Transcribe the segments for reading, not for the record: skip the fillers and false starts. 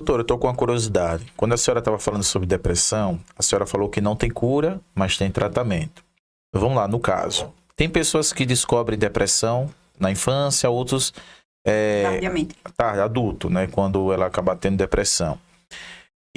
Doutora, eu tô com uma curiosidade. Quando a senhora estava falando sobre depressão, a senhora falou que não tem cura, mas tem tratamento. Vamos lá, no caso. Tem pessoas que descobrem depressão na infância, outros Tardiamente. adulto, né? Quando ela acaba tendo depressão.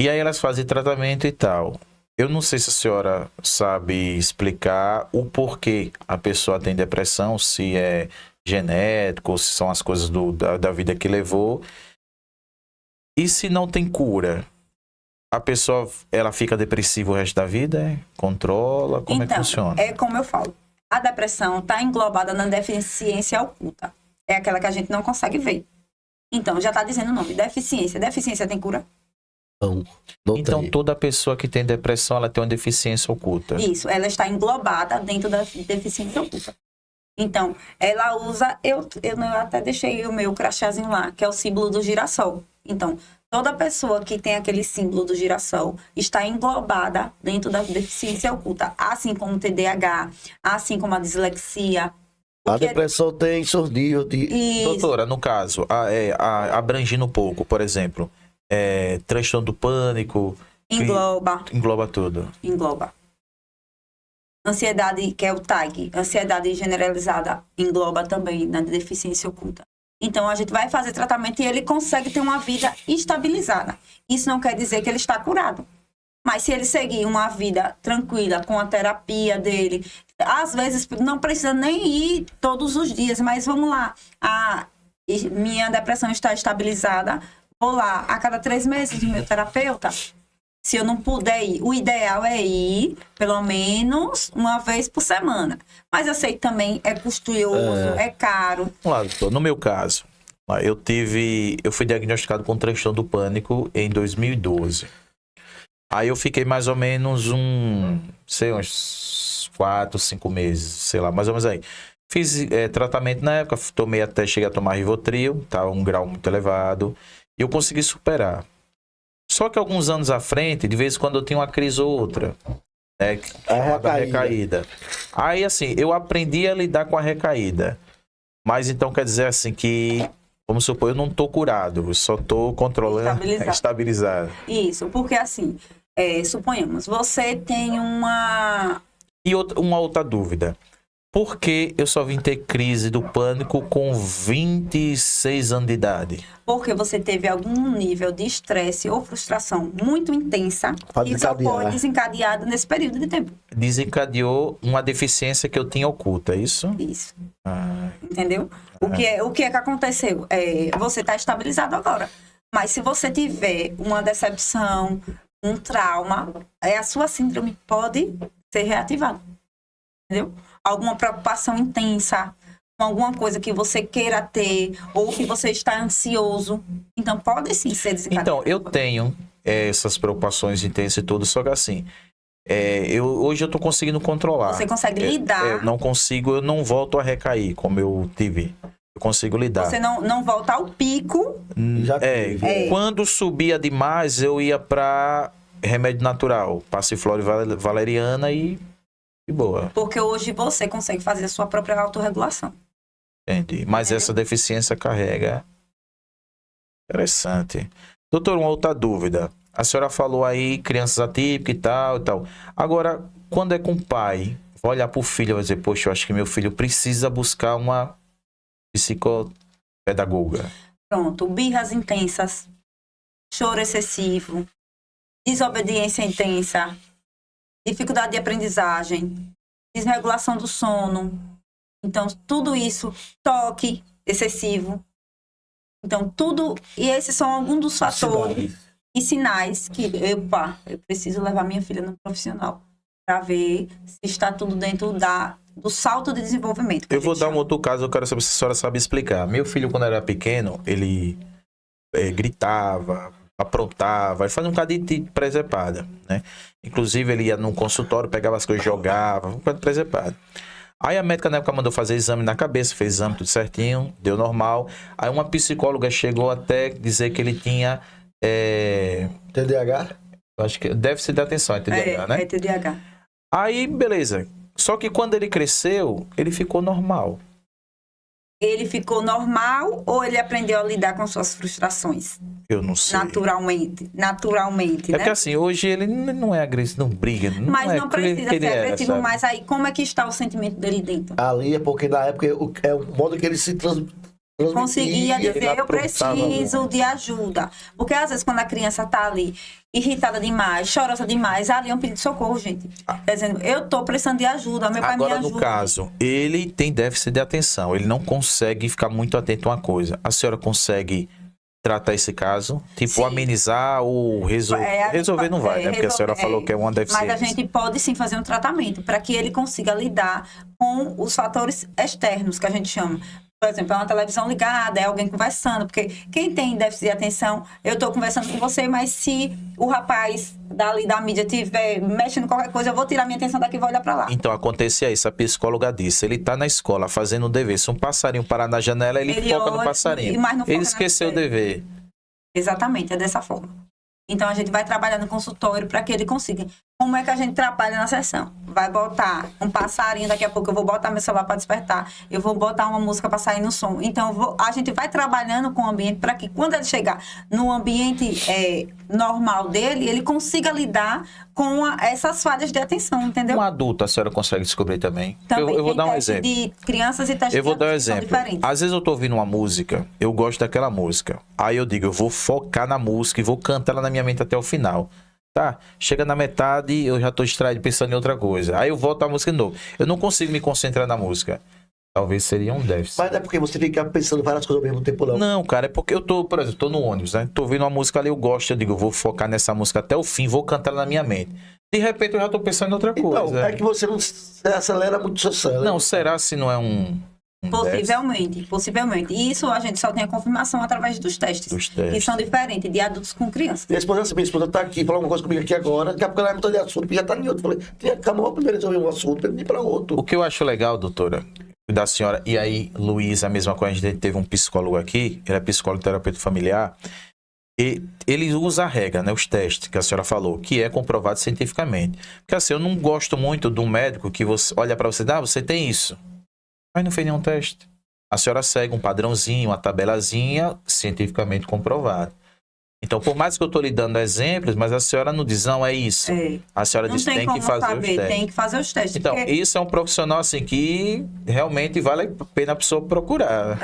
E aí elas fazem tratamento e tal. Eu não sei se a senhora sabe explicar o porquê a pessoa tem depressão, se é genético, ou se são as coisas da vida que levou. E se não tem cura, a pessoa ela fica depressiva o resto da vida? Controla? Como é que funciona? É como eu falo. A depressão está englobada na deficiência oculta. É aquela que a gente não consegue ver. Então, já está dizendo o nome. Deficiência. Deficiência tem cura? Não Então, tem. toda pessoa que tem depressão, ela tem uma deficiência oculta. Isso. Ela está englobada dentro da deficiência oculta. Então, ela usa... Eu até deixei o meu crachazinho lá, que é o símbolo do girassol. Então, toda pessoa que tem aquele símbolo do girassol está englobada dentro da deficiência oculta. Assim como o TDAH, assim como a dislexia. A depressão tem surdez. Doutora, no caso, abrangindo um pouco, por exemplo, transtorno do pânico... Engloba tudo. Engloba. Ansiedade, que é o TAG, ansiedade generalizada, engloba também na deficiência oculta. Então, a gente vai fazer tratamento e ele consegue ter uma vida estabilizada. Isso não quer dizer que ele está curado. Mas se ele seguir uma vida tranquila, com a terapia dele, às vezes não precisa nem ir todos os dias, mas vamos lá. Minha depressão está estabilizada, vou lá a cada 3 meses no meu terapeuta. Se eu não puder ir, o ideal é ir pelo menos uma vez por semana. Mas eu sei que também é custoso, é caro. Vamos lá, doutor. No meu caso, eu fui diagnosticado com transtorno do pânico em 2012. Aí eu fiquei mais ou menos uns 4, 5 meses, sei lá, mais ou menos aí. Fiz tratamento na época, cheguei a tomar Rivotril, tá, um grau muito elevado, e eu consegui superar. Só que alguns anos à frente, de vez em quando eu tinha uma crise ou outra, né, a recaída. Aí, assim, eu aprendi a lidar com a recaída. Mas então quer dizer assim que, vamos supor, eu não tô curado, eu só tô controlando, estabilizado. Isso, porque assim, suponhamos, você tem uma... E uma outra dúvida. Por que eu só vim ter crise do pânico com 26 anos de idade? Porque você teve algum nível de estresse ou frustração muito intensa que só foi desencadeado nesse período de tempo. Desencadeou uma deficiência que eu tinha oculta, é isso? Isso. Entendeu? O que é que aconteceu? Você está estabilizado agora. Mas se você tiver uma decepção, um trauma, a sua síndrome pode ser reativada. Entendeu? Alguma preocupação intensa, alguma coisa que você queira ter, ou que você está ansioso. Então, pode sim ser desencadeado. Então, eu tenho essas preocupações intensas e tudo, só que assim, hoje eu tô conseguindo controlar. Você consegue lidar. Eu não consigo, eu não volto a recair, como eu tive. Eu consigo lidar. Você não volta ao pico. Quando subia demais, eu ia para remédio natural, passiflora e valeriana e boa. Porque hoje você consegue fazer a sua própria autorregulação. Entendi. Mas essa deficiência carrega. Interessante. Doutor, uma outra dúvida. A senhora falou aí crianças atípicas e tal. Agora, quando é com o pai, vai olhar para o filho e vai dizer, poxa, eu acho que meu filho precisa buscar uma psicopedagoga. Pronto. Birras intensas, choro excessivo, desobediência intensa, dificuldade de aprendizagem, desregulação do sono. Então, tudo isso, toque excessivo. Então, e esses são alguns dos fatores e sinais que, eu preciso levar minha filha no profissional para ver se está tudo dentro do salto de desenvolvimento. Eu vou dar um outro caso, eu quero saber se a senhora sabe explicar. Meu filho, quando era pequeno, ele gritava, aprontava, ele fazia um bocado de presepada, né? Inclusive, ele ia num consultório, pegava as coisas, jogava, um bocado de presepada. Aí a médica na época mandou fazer exame na cabeça, fez exame tudo certinho, deu normal. Aí uma psicóloga chegou até dizer que ele tinha... TDAH? Acho que deve ser da atenção, é TDAH, né? É TDAH. Aí, beleza. Só que quando ele cresceu, ele ficou normal. Ele ficou normal ou ele aprendeu a lidar com suas frustrações? Eu não sei. Naturalmente, É né? que assim, hoje ele não é agressivo, não briga. Mas é não que precisa ele ser era, agressivo, sabe? mas aí como é que está o sentimento dele dentro? Ali é porque na época é o modo que ele se transmitia. Conseguia dizer, eu aprontava preciso muito. de ajuda. Porque às vezes quando a criança tá ali irritada demais, chorosa demais, ali é um pedido de socorro, gente. Quer dizendo, eu tô precisando de ajuda, meu pai me Agora, ajuda. no caso, ele tem déficit de atenção. Ele não consegue ficar muito atento a uma coisa. A senhora consegue tratar esse caso? Tipo, Sim. amenizar ou resolver? É, a gente Resolver não vai, né? Porque a senhora resolver, falou que é uma deficiência. Mas a gente pode sim fazer um tratamento para que ele consiga lidar com os fatores externos, que a gente chama. Por exemplo, é uma televisão ligada, é alguém conversando, porque quem tem déficit de atenção, eu estou conversando com você, mas se o rapaz dali da mídia estiver mexendo em qualquer coisa, eu vou tirar minha atenção daqui e vou olhar para lá. Então, acontecia isso. A psicóloga disse, ele tá na escola fazendo o dever. Se um passarinho parar na janela, ele foca no olha, passarinho. mas não foca Ele na esqueceu o série. dever. Exatamente, é dessa forma. Então, a gente vai trabalhar no consultório para que ele consiga. Como é que a gente trabalha na sessão? Vai botar um passarinho, daqui a pouco eu vou botar meu celular para despertar, eu vou botar uma música para sair no som. Então, a gente vai trabalhando com o ambiente para que quando ele chegar no ambiente normal dele, ele consiga lidar com essas falhas de atenção, entendeu? Um adulto, a senhora consegue descobrir também. Também Eu vou tem dar um teste exemplo. de crianças e testes Eu vou de dar um adultos que são exemplo. diferentes. Às vezes eu tô ouvindo uma música, eu gosto daquela música. Aí eu digo, eu vou focar na música e vou cantar ela na minha mente até o final. Tá? Chega na metade, eu já tô distraído pensando em outra coisa. Aí eu volto à música de novo. Eu não consigo me concentrar na música. Talvez seria um déficit. Mas não é porque você fica pensando várias coisas ao mesmo tempo, não. Não, cara, é porque eu tô, por exemplo, tô no ônibus, né? Tô ouvindo uma música ali, eu gosto, eu digo, eu vou focar nessa música até o fim, vou cantar ela na minha mente. De repente eu já tô pensando em outra Então, coisa. é que você não acelera muito o seu cérebro. Não, será se não é um déficit Possivelmente. E isso a gente só tem a confirmação através dos testes. Dos testes. Que são diferentes de adultos com crianças. Minha esposa tá aqui, falou uma coisa comigo aqui agora, daqui a pouco ela vai mudar de assunto, porque já tá em outro. Falei, calma, primeiro resolver um assunto, pra ir pra outro. O que eu acho legal, doutora, da senhora, e aí, Luiz, a mesma coisa, a gente teve um psicólogo aqui, ele é psicólogo terapeuta familiar, e ele usa a regra, né, os testes que a senhora falou, que é comprovado cientificamente. Porque assim, eu não gosto muito de um médico que você olha pra você e diz, você tem isso, mas não fez nenhum teste. A senhora segue um padrãozinho, uma tabelazinha, cientificamente comprovado. Então, por mais que eu estou lhe dando exemplos, mas a senhora não diz, não, é isso. A senhora Não diz, tem tem como que fazer os saber, testes. tem que fazer os testes. Então, porque, isso é um profissional, assim, que realmente vale a pena a pessoa procurar.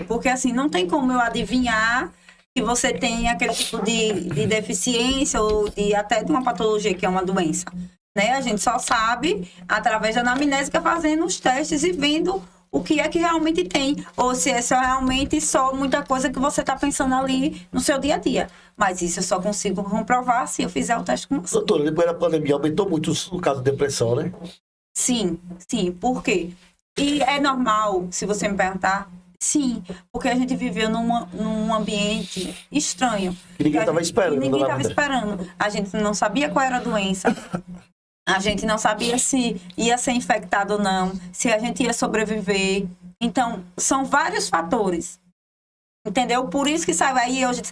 porque assim, não tem como eu adivinhar que você tem aquele tipo de deficiência ou até de uma patologia que é uma doença. Né? A gente só sabe através da anamnésica fazendo os testes e vendo o que é que realmente tem. Ou se é só realmente só muita coisa que você está pensando ali no seu dia a dia. Mas isso eu só consigo comprovar se eu fizer o teste com você. Doutora, depois da pandemia aumentou muito o caso de depressão, né? Sim, por quê? E é normal, se você me perguntar, sim, porque a gente viveu num ambiente estranho. Que ninguém estava esperando. Ninguém dona estava Wanda. esperando. A gente não sabia qual era a doença. A gente não sabia se ia ser infectado ou não, se a gente ia sobreviver. Então, são vários fatores. Entendeu? Por isso que saiu aí hoje,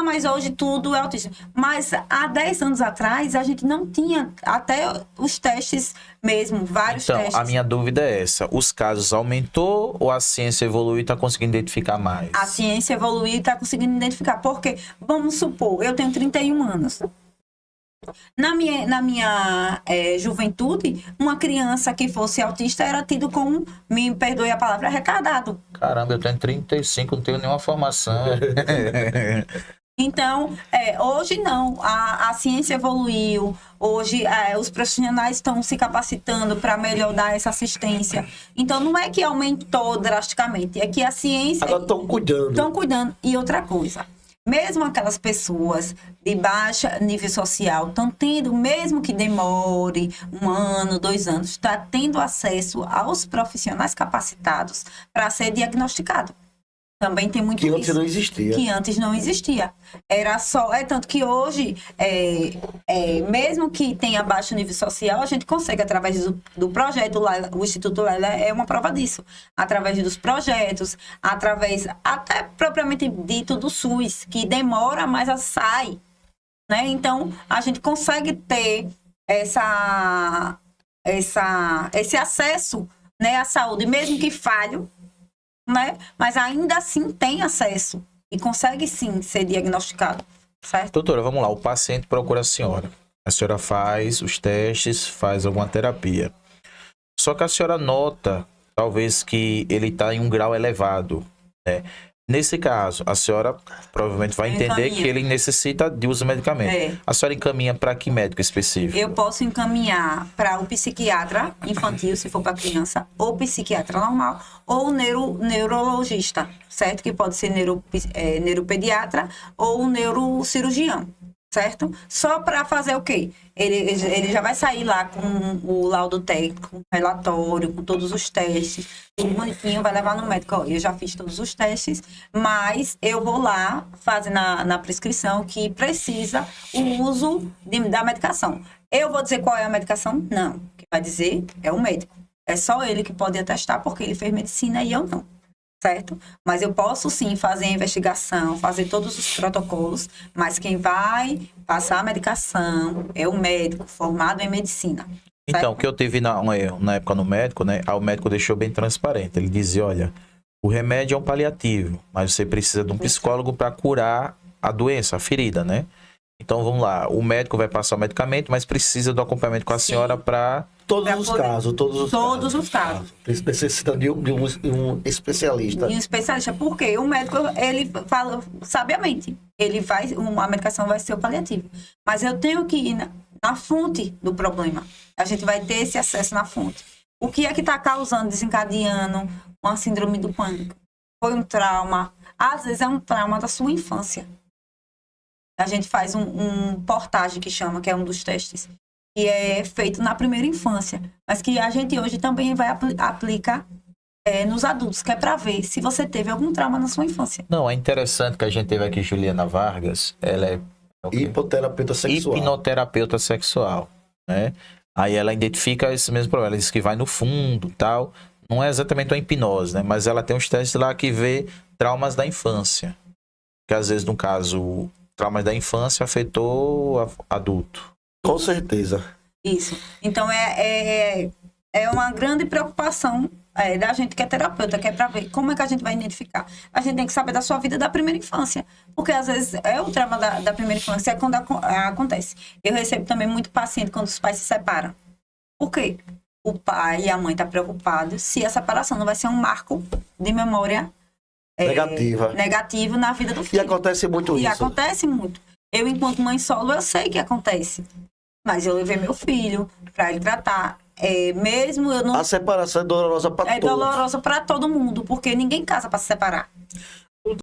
mas hoje tudo é autismo. Mas há 10 anos atrás, a gente não tinha até os testes mesmo, vários Então, testes. a minha dúvida é essa. Os casos aumentou ou a ciência evoluiu e está conseguindo identificar mais? A ciência evoluiu e está conseguindo identificar. Porque, vamos supor, eu tenho 31 anos. Na minha juventude, uma criança que fosse autista era tido como, me perdoe a palavra, retardado. Caramba, eu tenho 35, não tenho nenhuma formação. Então, hoje não, a ciência evoluiu, hoje os profissionais estão se capacitando para melhor dar essa assistência. Então, não é que aumentou drasticamente, é que a ciência... Agora estão cuidando. Estão cuidando. E outra coisa, mesmo aquelas pessoas de baixo nível social estão tendo, mesmo que demore 1 ano, 2 anos, está tendo acesso aos profissionais capacitados para ser diagnosticado. Também tem muito Que antes isso. não existia. Que antes não existia. Era só... tanto que hoje, mesmo que tenha baixo nível social, a gente consegue, através do projeto, o Instituto Lela é uma prova disso. Através dos projetos, através até propriamente dito do SUS, que demora, mas sai. Né? Então, a gente consegue ter esse acesso, né, à saúde, mesmo que falho, né? Mas ainda assim tem acesso. e consegue sim ser diagnosticado, certo? Doutora, vamos lá. O paciente procura a senhora. A senhora faz os testes, faz alguma terapia. Só que a senhora nota, talvez, que ele está em um grau elevado, né? Nesse caso, a senhora provavelmente vai entender que ele necessita de uso de medicamento. É. A senhora encaminha para que médico específico? Eu posso encaminhar para o psiquiatra infantil, se for para criança, ou psiquiatra normal, ou neurologista, certo? Que pode ser neuropediatra ou neurocirurgião, certo? Só para fazer o quê? Ele já vai sair lá com o laudo técnico, com o relatório, com todos os testes, tudo bonitinho, vai levar no médico. Ó, eu já fiz todos os testes, mas eu vou lá fazer na prescrição que precisa o uso da medicação. Eu vou dizer qual é a medicação? Não. Quem vai dizer é o médico. É só ele que pode atestar, porque ele fez medicina e eu não. Certo? Mas eu posso sim fazer a investigação, fazer todos os protocolos, mas quem vai passar a medicação é o médico formado em medicina. Certo? Então, o que eu tive na época no médico, né? O médico deixou bem transparente. Ele dizia, olha, o remédio é um paliativo, mas você precisa de um psicólogo para curar a doença, a ferida, né? Então, vamos lá. O médico vai passar o medicamento, mas precisa do acompanhamento com a senhora para... Todos os casos. Todos os casos. Necessita de um especialista. E um especialista, porque o médico, ele fala sabiamente, a medicação vai ser o paliativo. Mas eu tenho que ir na fonte do problema. A gente vai ter esse acesso na fonte. O que é que está causando, desencadeando uma síndrome do pânico? Foi um trauma. Às vezes é um trauma da sua infância. A gente faz um portagem que chama, que é um dos testes, que é feito na primeira infância, mas que a gente hoje também vai aplicar nos adultos, que é para ver se você teve algum trauma na sua infância. Não, é interessante que a gente teve aqui Juliana Vargas, ela é hipoterapeuta sexual. Hipnoterapeuta sexual, né? Aí ela identifica esse mesmo problema, ela diz que vai no fundo, tal, não é exatamente uma hipnose, né? Mas ela tem uns testes lá que vê traumas da infância, que às vezes, no caso, traumas da infância afetou o adulto. Com certeza. Isso. Então, é uma grande preocupação da gente que é terapeuta, que é para ver como é que a gente vai identificar. A gente tem que saber da sua vida da primeira infância, porque às vezes é o trauma da primeira infância, é quando acontece. Eu recebo também muito paciente quando os pais se separam. Por quê? O pai e a mãe estão preocupados se a separação não vai ser um marco de memória negativo na vida do filho. E acontece muito isso. E acontece muito. Eu, enquanto mãe solo, eu sei que acontece. Mas eu levei meu filho para ele tratar. Mesmo eu não... A separação é dolorosa para todos. É dolorosa para todo mundo, porque ninguém casa para se separar.